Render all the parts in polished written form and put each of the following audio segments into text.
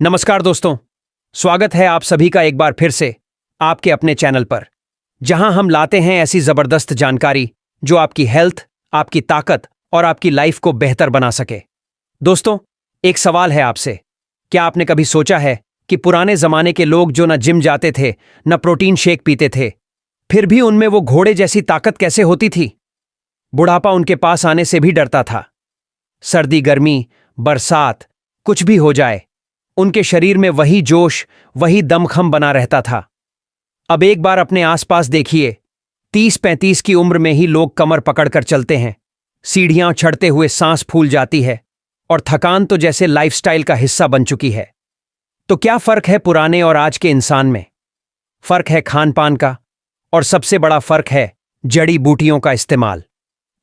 नमस्कार दोस्तों, स्वागत है आप सभी का एक बार फिर से आपके अपने चैनल पर, जहां हम लाते हैं ऐसी जबरदस्त जानकारी जो आपकी हेल्थ, आपकी ताकत और आपकी लाइफ को बेहतर बना सके। दोस्तों, एक सवाल है आपसे, क्या आपने कभी सोचा है कि पुराने जमाने के लोग जो न जिम जाते थे, न प्रोटीन शेक पीते थे, फिर भी उनमें वो घोड़े जैसी ताकत कैसे होती थी? बुढ़ापा उनके पास आने से भी डरता था। सर्दी, गर्मी, बरसात, कुछ भी हो जाए, उनके शरीर में वही जोश, वही दमखम बना रहता था। अब एक बार अपने आसपास देखिए, 30-35 की उम्र में ही लोग कमर पकड़कर चलते हैं, सीढ़ियां चढ़ते हुए सांस फूल जाती है और थकान तो जैसे लाइफस्टाइल का हिस्सा बन चुकी है। तो क्या फर्क है पुराने और आज के इंसान में? फर्क है खान पान का, और सबसे बड़ा फर्क है जड़ी बूटियों का इस्तेमाल।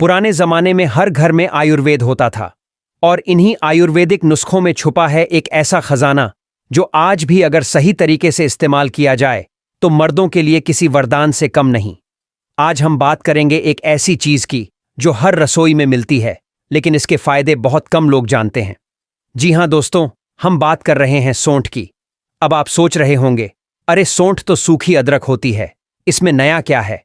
पुराने जमाने में हर घर में आयुर्वेद होता था, और इन्हीं आयुर्वेदिक नुस्खों में छुपा है एक ऐसा खजाना जो आज भी अगर सही तरीके से इस्तेमाल किया जाए तो मर्दों के लिए किसी वरदान से कम नहीं। आज हम बात करेंगे एक ऐसी चीज की जो हर रसोई में मिलती है, लेकिन इसके फायदे बहुत कम लोग जानते हैं। जी हां दोस्तों, हम बात कर रहे हैं सौंठ की। अब आप सोच रहे होंगे, अरे सौंठ तो सूखी अदरक होती है, इसमें नया क्या है?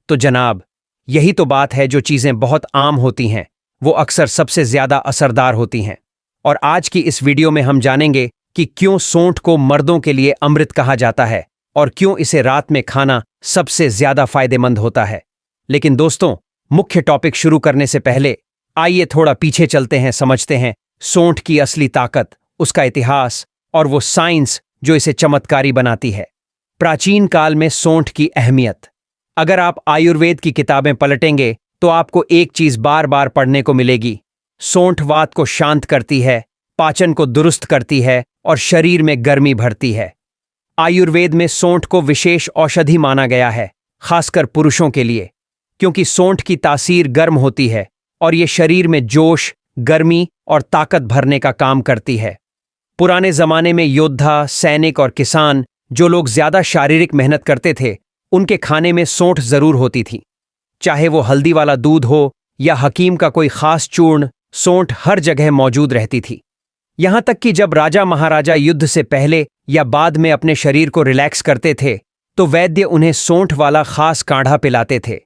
तो जनाब, यही तो बात है, जो चीजें बहुत आम होती हैं वो अक्सर सबसे ज्यादा असरदार होती हैं। और आज की इस वीडियो में हम जानेंगे कि क्यों सौंठ को मर्दों के लिए अमृत कहा जाता है और क्यों इसे रात में खाना सबसे ज्यादा फायदेमंद होता है। लेकिन दोस्तों, मुख्य टॉपिक शुरू करने से पहले आइए थोड़ा पीछे चलते हैं, समझते हैं सौंठ की असली ताकत, उसका इतिहास और वो साइंस जो इसे चमत्कारी बनाती है। प्राचीन काल में सौंठ की अहमियत। अगर आप आयुर्वेद की किताबें पलटेंगे तो आपको एक चीज बार बार पढ़ने को मिलेगी। सौंठ वात को शांत करती है, पाचन को दुरुस्त करती है और शरीर में गर्मी भरती है। आयुर्वेद में सौंठ को विशेष औषधि माना गया है, खासकर पुरुषों के लिए, क्योंकि सौंठ की तासीर गर्म होती है और ये शरीर में जोश, गर्मी और ताकत भरने का काम करती है। पुराने जमाने में योद्धा, सैनिक और किसान, जो लोग ज्यादा शारीरिक मेहनत करते थे, उनके खाने में सौंठ जरूर होती थी। चाहे वो हल्दी वाला दूध हो या हकीम का कोई खास चूर्ण, सौंठ हर जगह मौजूद रहती थी। यहां तक कि जब राजा महाराजा युद्ध से पहले या बाद में अपने शरीर को रिलैक्स करते थे तो वैद्य उन्हें सौंठ वाला खास काढ़ा पिलाते थे।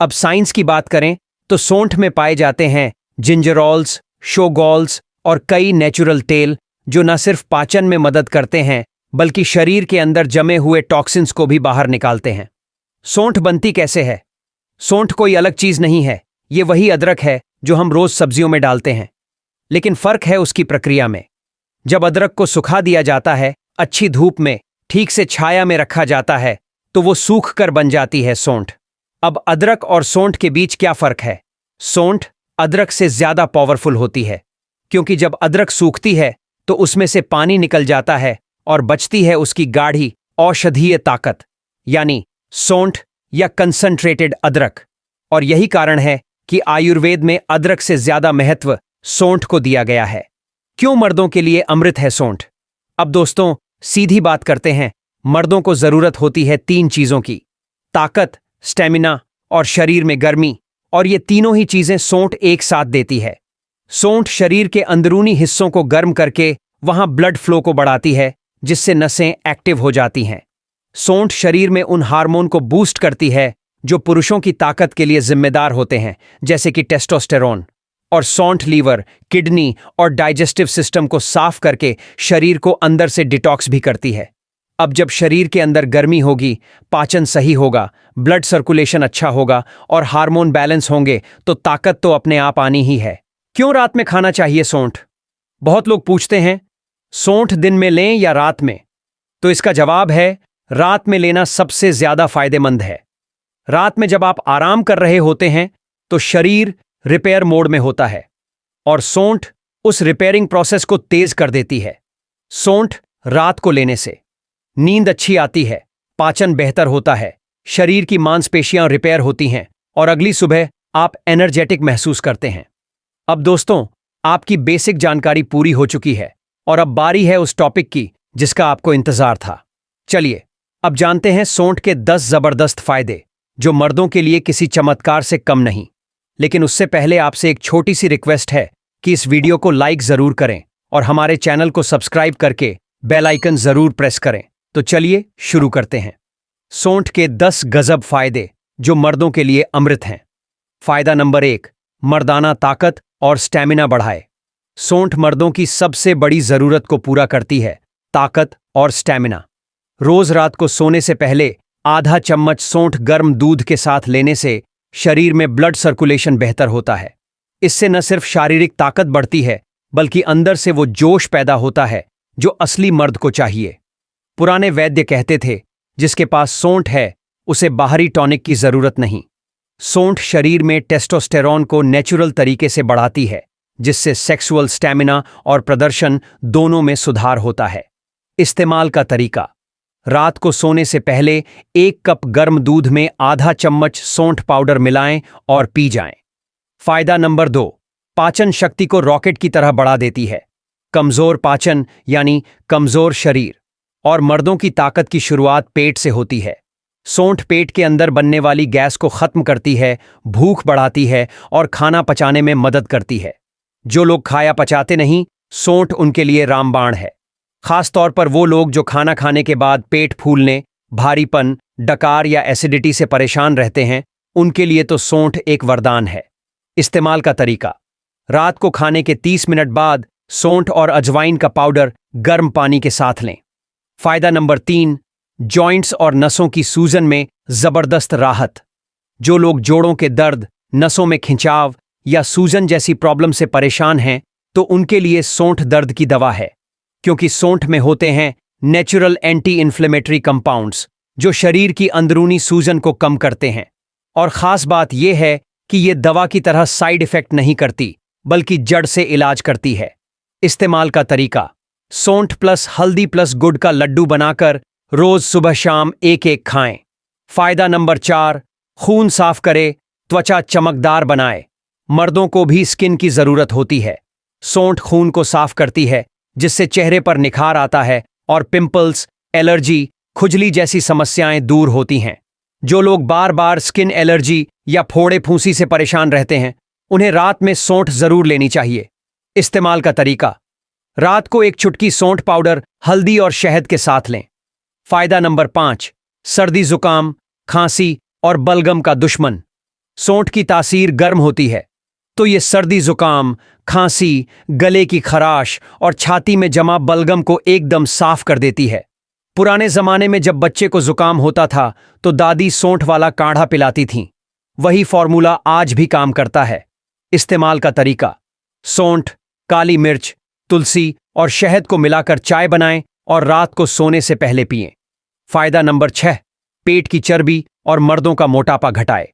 अब साइंस की बात करें तो सौंठ में पाए जाते हैं जिंजरॉल्स, शोगॉल्स और कई नेचुरल तेल जो न सिर्फ पाचन में मदद करते हैं बल्कि शरीर के अंदर जमे हुए टॉक्सिन्स को भी बाहर निकालते हैं। सौंठ बनती कैसे है? सौंठ कोई अलग चीज नहीं है, ये वही अदरक है जो हम रोज सब्जियों में डालते हैं, लेकिन फर्क है उसकी प्रक्रिया में। जब अदरक को सुखा दिया जाता है, अच्छी धूप में, ठीक से छाया में रखा जाता है, तो वो सूख कर बन जाती है सौंठ। अब अदरक और सौंठ के बीच क्या फर्क है? सौंठ अदरक से ज्यादा पावरफुल होती है, क्योंकि जब अदरक सूखती है तो उसमें से पानी निकल जाता है और बचती है उसकी गाढ़ी औषधीय ताकत, यानी सौंठ या कंसंट्रेटेड अदरक। और यही कारण है कि आयुर्वेद में अदरक से ज्यादा महत्व सौंठ को दिया गया है। क्यों मर्दों के लिए अमृत है सौंठ? अब दोस्तों, सीधी बात करते हैं। मर्दों को जरूरत होती है 3 चीजों की: ताकत, स्टेमिना और शरीर में गर्मी, और ये तीनों ही चीजें सौंठ एक साथ देती है। सौंठ शरीर के अंदरूनी हिस्सों को गर्म करके वहां ब्लड फ्लो को बढ़ाती है, जिससे नसें एक्टिव हो जाती हैं। सौंठ शरीर में उन हार्मोन को बूस्ट करती है जो पुरुषों की ताकत के लिए जिम्मेदार होते हैं, जैसे कि टेस्टोस्टेरोन। और सौंठ लीवर, किडनी और डाइजेस्टिव सिस्टम को साफ करके शरीर को अंदर से डिटॉक्स भी करती है। अब जब शरीर के अंदर गर्मी होगी, पाचन सही होगा, ब्लड सर्कुलेशन अच्छा होगा और हार्मोन बैलेंस होंगे, तो ताकत तो अपने आप आनी ही है। क्यों रात में खाना चाहिए सौंठ? बहुत लोग पूछते हैं, सौंठ दिन में लें या रात में? तो इसका जवाब है, रात में लेना सबसे ज्यादा फायदेमंद है। रात में जब आप आराम कर रहे होते हैं तो शरीर रिपेयर मोड में होता है और सौंठ उस रिपेयरिंग प्रोसेस को तेज कर देती है। सौंठ रात को लेने से नींद अच्छी आती है, पाचन बेहतर होता है, शरीर की मांसपेशियां रिपेयर होती हैं और अगली सुबह आप एनर्जेटिक महसूस करते हैं। अब दोस्तों, आपकी बेसिक जानकारी पूरी हो चुकी है और अब बारी है उस टॉपिक की जिसका आपको इंतजार था। चलिए अब जानते हैं सौंठ के 10 जबरदस्त फायदे, जो मर्दों के लिए किसी चमत्कार से कम नहीं। लेकिन उससे पहले आपसे एक छोटी सी रिक्वेस्ट है कि इस वीडियो को लाइक जरूर करें और हमारे चैनल को सब्सक्राइब करके बेल आइकन जरूर प्रेस करें। तो चलिए शुरू करते हैं। सौंठ के 10 गजब फायदे जो मर्दों के लिए अमृत हैं। फायदा नंबर 1, मर्दाना ताकत और स्टैमिना बढ़ाए। सौंठ मर्दों की सबसे बड़ी जरूरत को पूरा करती है, ताकत और स्टैमिना। रोज रात को सोने से पहले आधा चम्मच सौंठ गर्म दूध के साथ लेने से शरीर में ब्लड सर्कुलेशन बेहतर होता है। इससे न सिर्फ शारीरिक ताकत बढ़ती है, बल्कि अंदर से वो जोश पैदा होता है जो असली मर्द को चाहिए। पुराने वैद्य कहते थे, जिसके पास सौंठ है उसे बाहरी टॉनिक की जरूरत नहीं। सौंठ शरीर में टेस्टोस्टेरोन को नेचुरल तरीके से बढ़ाती है, जिससे सेक्सुअल स्टैमिना और प्रदर्शन दोनों में सुधार होता है। इस्तेमाल का तरीका: रात को सोने से पहले 1 कप गर्म दूध में आधा चम्मच सौंठ पाउडर मिलाएं और पी जाएं। फायदा नंबर 2, पाचन शक्ति को रॉकेट की तरह बढ़ा देती है। कमजोर पाचन यानी कमजोर शरीर और मर्दों की ताकत की शुरुआत पेट से होती है। सौंठ पेट के अंदर बनने वाली गैस को खत्म करती है, भूख बढ़ाती है और खाना पचाने में मदद करती है। जो लोग खाया पचाते नहीं, सौंठ उनके लिए रामबाण है। खासतौर पर वो लोग जो खाना खाने के बाद पेट फूलने, भारीपन, डकार या एसिडिटी से परेशान रहते हैं, उनके लिए तो सौंठ एक वरदान है। इस्तेमाल का तरीका: रात को खाने के 30 मिनट बाद सौंठ और अजवाइन का पाउडर गर्म पानी के साथ लें। फायदा नंबर 3, जॉइंट्स और नसों की सूजन में जबरदस्त राहत। जो लोग जोड़ों के दर्द, नसों में खिंचाव या सूजन जैसी प्रॉब्लम से परेशान हैं, तो उनके लिए सौंठ दर्द की दवा है, क्योंकि सौंठ में होते हैं नेचुरल एंटी इन्फ्लेमेटरी कंपाउंड्स जो शरीर की अंदरूनी सूजन को कम करते हैं। और खास बात यह है कि ये दवा की तरह साइड इफेक्ट नहीं करती, बल्कि जड़ से इलाज करती है। इस्तेमाल का तरीका: सौंठ प्लस हल्दी प्लस गुड़ का लड्डू बनाकर रोज सुबह शाम 1-1 खाएं। फायदा नंबर 4, खून साफ करे, त्वचा चमकदार बनाए। मर्दों को भी स्किन की जरूरत होती है। सौंठ खून को साफ करती है, जिससे चेहरे पर निखार आता है और पिंपल्स, एलर्जी, खुजली जैसी समस्याएं दूर होती हैं। जो लोग बार बार स्किन एलर्जी या फोड़े फूंसी से परेशान रहते हैं, उन्हें रात में सौंठ जरूर लेनी चाहिए। इस्तेमाल का तरीका: रात को 1 चुटकी सौंठ पाउडर हल्दी और शहद के साथ लें। फायदा नंबर 5, सर्दी जुकाम, खांसी और बलगम का दुश्मन। सौंठ की तासीर गर्म होती है, तो ये सर्दी जुकाम, खांसी, गले की खराश और छाती में जमा बलगम को एकदम साफ कर देती है। पुराने जमाने में जब बच्चे को जुकाम होता था, तो दादी सौंठ वाला काढ़ा पिलाती थीं। वही फॉर्मूला आज भी काम करता है। इस्तेमाल का तरीका: सौंठ, काली मिर्च, तुलसी और शहद को मिलाकर चाय बनाएं और रात को सोने से पहले पिएं। फायदा नंबर 6, पेट की चर्बी और मर्दों का मोटापा घटाए।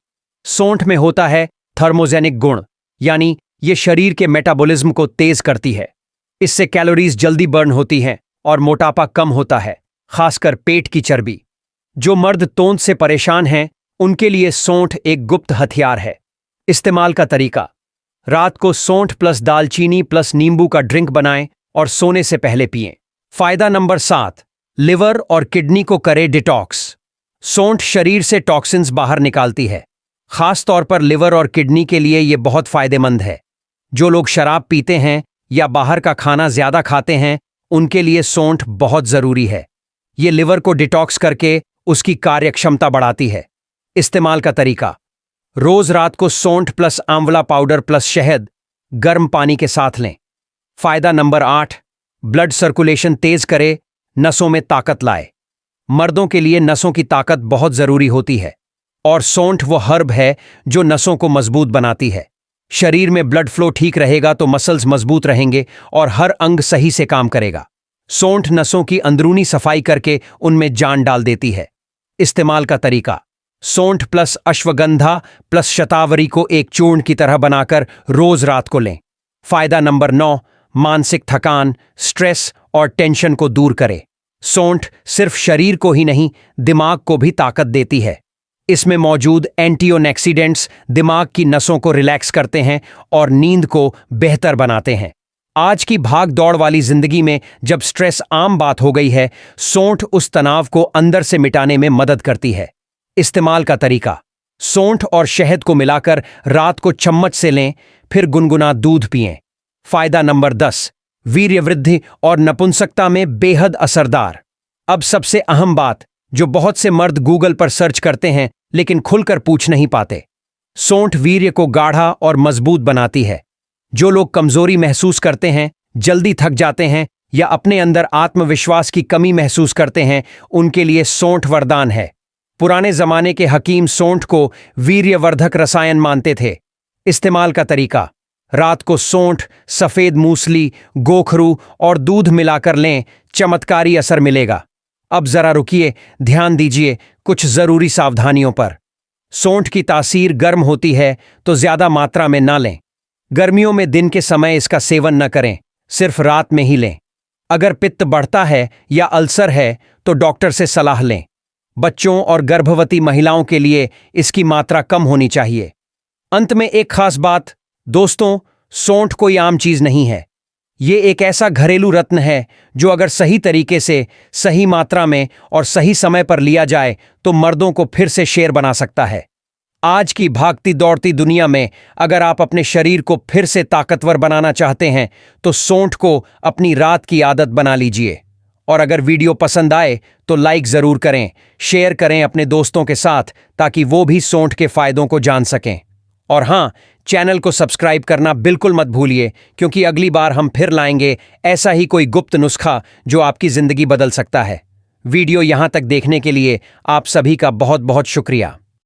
सौंठ में होता है थर्मोजेनिक गुण, यानी ये शरीर के मेटाबॉलिज्म को तेज करती है। इससे कैलोरीज जल्दी बर्न होती हैं और मोटापा कम होता है, खासकर पेट की चर्बी। जो मर्द तोंद से परेशान हैं, उनके लिए सौंठ एक गुप्त हथियार है। इस्तेमाल का तरीका: रात को सौंठ प्लस दालचीनी प्लस नींबू का ड्रिंक बनाएं और सोने से पहले पिएं। फायदा नंबर 7, लिवर और किडनी को करे डिटॉक्स। सौंठ शरीर से टॉक्सिन्स बाहर निकालती है। खास तौर पर लिवर और किडनी के लिए यह बहुत फायदेमंद है। जो लोग शराब पीते हैं या बाहर का खाना ज्यादा खाते हैं, उनके लिए सौंठ बहुत जरूरी है। ये लिवर को डिटॉक्स करके उसकी कार्यक्षमता बढ़ाती है। इस्तेमाल का तरीका: रोज रात को सौंठ प्लस आंवला पाउडर प्लस शहद गर्म पानी के साथ लें। फायदा नंबर 8, ब्लड सर्कुलेशन तेज करे, नसों में ताकत लाए। मर्दों के लिए नसों की ताकत बहुत जरूरी होती है, और सौंठ वो हर्ब है जो नसों को मजबूत बनाती है। शरीर में ब्लड फ्लो ठीक रहेगा तो मसल्स मजबूत रहेंगे और हर अंग सही से काम करेगा। सौंठ नसों की अंदरूनी सफाई करके उनमें जान डाल देती है। इस्तेमाल का तरीका: सौंठ प्लस अश्वगंधा प्लस शतावरी को एक चूर्ण की तरह बनाकर रोज रात को लें। फायदा नंबर 9, मानसिक थकान, स्ट्रेस और टेंशन को दूर करे। सौंठ सिर्फ शरीर को ही नहीं, दिमाग को भी ताकत देती है। इसमें मौजूद एंटीऑक्सीडेंट्स दिमाग की नसों को रिलैक्स करते हैं और नींद को बेहतर बनाते हैं। आज की भाग दौड़ वाली जिंदगी में जब स्ट्रेस आम बात हो गई है, सौंठ उस तनाव को अंदर से मिटाने में मदद करती है। इस्तेमाल का तरीका: सौंठ और शहद को मिलाकर रात को चम्मच से लें, फिर गुनगुना दूध पिएं। फायदा नंबर 10, वीर्य वृद्धि और नपुंसकता में बेहद असरदार। अब सबसे अहम बात जो बहुत से मर्द गूगल पर सर्च करते हैं लेकिन खुलकर पूछ नहीं पाते। सौंठ वीर्य को गाढ़ा और मजबूत बनाती है। जो लोग कमजोरी महसूस करते हैं, जल्दी थक जाते हैं या अपने अंदर आत्मविश्वास की कमी महसूस करते हैं, उनके लिए सौंठ वरदान है। पुराने जमाने के हकीम सौंठ को वीर्यवर्धक रसायन मानते थे। इस्तेमाल का तरीका: रात को सौंठ, सफेद मूसली, गोखरू और दूध मिलाकर लें, चमत्कारी असर मिलेगा। अब जरा रुकिए, ध्यान दीजिए कुछ जरूरी सावधानियों पर। सौंठ की तासीर गर्म होती है तो ज्यादा मात्रा में ना लें। गर्मियों में दिन के समय इसका सेवन न करें, सिर्फ रात में ही लें। अगर पित्त बढ़ता है या अल्सर है तो डॉक्टर से सलाह लें। बच्चों और गर्भवती महिलाओं के लिए इसकी मात्रा कम होनी चाहिए। अंत में एक खास बात, दोस्तों, सौंठ कोई आम चीज नहीं है। ये एक ऐसा घरेलू रत्न है जो अगर सही तरीके से, सही मात्रा में और सही समय पर लिया जाए तो मर्दों को फिर से शेर बना सकता है। आज की भागती दौड़ती दुनिया में अगर आप अपने शरीर को फिर से ताकतवर बनाना चाहते हैं तो सौंठ को अपनी रात की आदत बना लीजिए। और अगर वीडियो पसंद आए तो लाइक जरूर करें, शेयर करें अपने दोस्तों के साथ ताकि वो भी सौंठ के फायदों को जान सकें। और हाँ, चैनल को सब्सक्राइब करना बिल्कुल मत भूलिए, क्योंकि अगली बार हम फिर लाएंगे ऐसा ही कोई गुप्त नुस्खा जो आपकी जिंदगी बदल सकता है। वीडियो यहां तक देखने के लिए आप सभी का बहुत बहुत शुक्रिया।